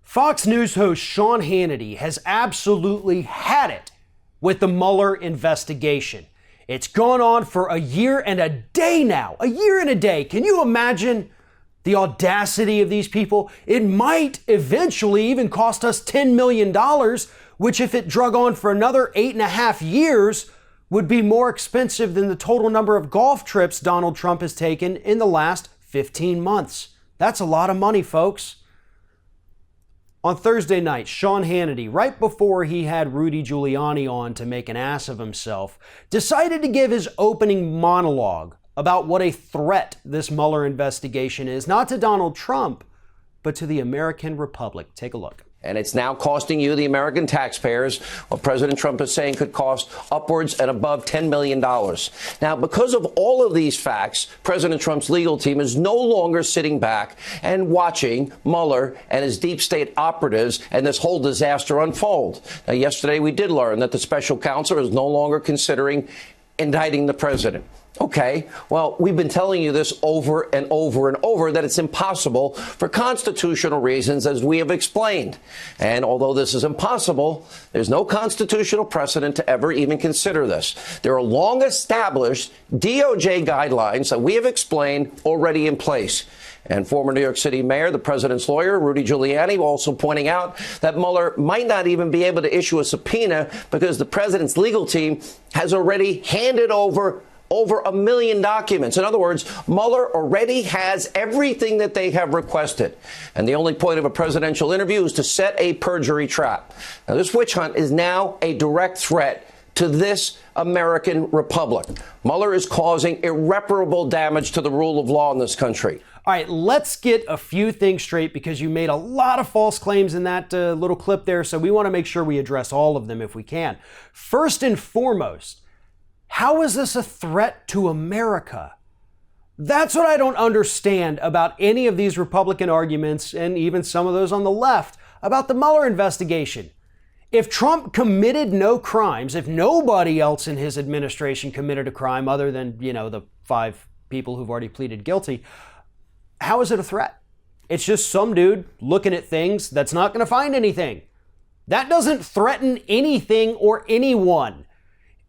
Fox News host Sean Hannity has absolutely had it with the Mueller investigation. It's gone on for a year and a day now. A year and a day. Can you imagine the audacity of these people? It might eventually even cost us $10 million, which if it drug on for another 8.5 years, would be more expensive than the total number of golf trips Donald Trump has taken in the last 15 months. That's a lot of money, folks. On Thursday night, Sean Hannity, right before he had Rudy Giuliani on to make an ass of himself, decided to give his opening monologue about what a threat this Mueller investigation is, not to Donald Trump, but to the American Republic. Take a look. And it's now costing you, the American taxpayers, what President Trump is saying could cost upwards and above $10 million. Now, because of all of these facts, President Trump's legal team is no longer sitting back and watching Mueller and his deep state operatives and this whole disaster unfold. Now, yesterday we did learn that the special counsel is no longer considering indicting the president. Okay, well, we've been telling you this over and over and over, that it's impossible for constitutional reasons, as we have explained. And although this is impossible, there's no constitutional precedent to ever even consider this. There are long established DOJ guidelines that we have explained already in place. And former New York City Mayor, the president's lawyer, Rudy Giuliani, also pointing out that Mueller might not even be able to issue a subpoena because the president's legal team has already handed over 1 million documents. In other words, Mueller already has everything that they have requested. And the only point of a presidential interview is to set a perjury trap. Now, this witch hunt is now a direct threat to this American republic. Mueller is causing irreparable damage to the rule of law in this country. All right, let's get a few things straight because you made a lot of false claims in that little clip there, so we want to make sure we address all of them if we can. First and foremost, how is this a threat to America? That's what I don't understand about any of these Republican arguments, and even some of those on the left, about the Mueller investigation. If Trump committed no crimes, if nobody else in his administration committed a crime other than, the 5 people who've already pleaded guilty, how is it a threat? It's just some dude looking at things that's not going to find anything. That doesn't threaten anything or anyone.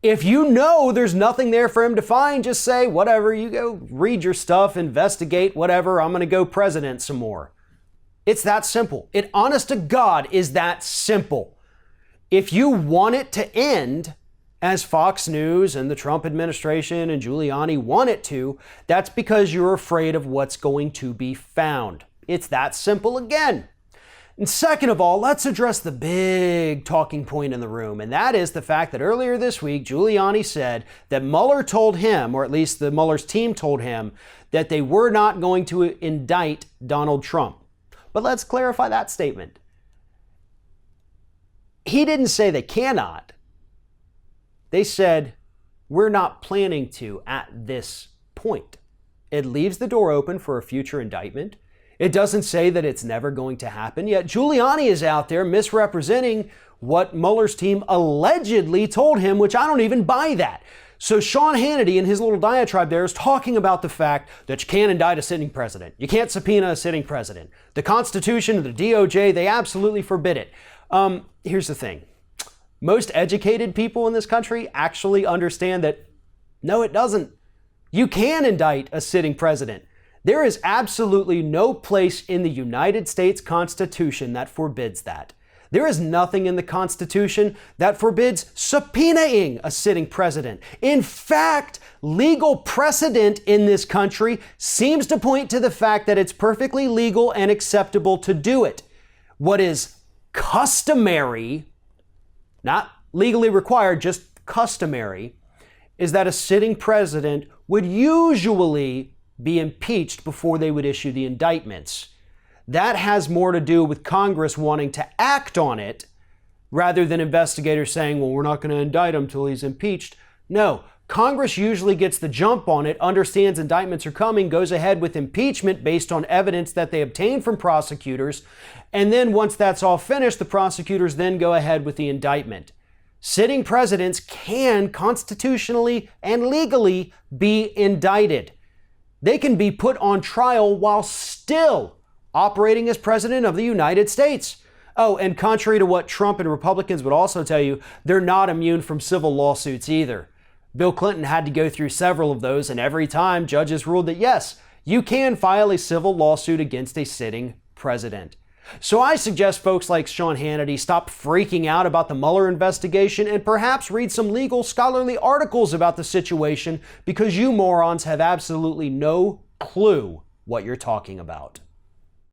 If you know there's nothing there for him to find, just say, whatever, you go read your stuff, investigate, whatever, I'm going to go president some more. It's that simple. It, honest to God, is that simple. If you want it to end, as Fox News and the Trump administration and Giuliani want it to, that's because you're afraid of what's going to be found. It's that simple again. And second of all, let's address the big talking point in the room, and that is the fact that earlier this week, Giuliani said that Mueller told him, or at least the Mueller's team told him, that they were not going to indict Donald Trump. But let's clarify that statement. He didn't say they cannot. They said, we're not planning to at this point. It leaves the door open for a future indictment. It doesn't say that it's never going to happen, yet Giuliani is out there misrepresenting what Mueller's team allegedly told him, which I don't even buy that. So Sean Hannity in his little diatribe there is talking about the fact that you can't indict a sitting president. You can't subpoena a sitting president. The Constitution, the DOJ, they absolutely forbid it. Here's the thing. Most educated people in this country actually understand that, no, it doesn't. You can indict a sitting president. There is absolutely no place in the United States Constitution that forbids that. There is nothing in the Constitution that forbids subpoenaing a sitting president. In fact, legal precedent in this country seems to point to the fact that it's perfectly legal and acceptable to do it. What is customary, not legally required, just customary, is that a sitting president would usually be impeached before they would issue the indictments. That has more to do with Congress wanting to act on it rather than investigators saying, well, we're not going to indict him till he's impeached. No, Congress usually gets the jump on it, understands indictments are coming, goes ahead with impeachment based on evidence that they obtain from prosecutors, and then once that's all finished, the prosecutors then go ahead with the indictment. Sitting presidents can constitutionally and legally be indicted. They can be put on trial while still operating as president of the United States. Oh, and contrary to what Trump and Republicans would also tell you, they're not immune from civil lawsuits either. Bill Clinton had to go through several of those, and every time judges ruled that yes, you can file a civil lawsuit against a sitting president. So I suggest folks like Sean Hannity stop freaking out about the Mueller investigation and perhaps read some legal scholarly articles about the situation, because you morons have absolutely no clue what you're talking about.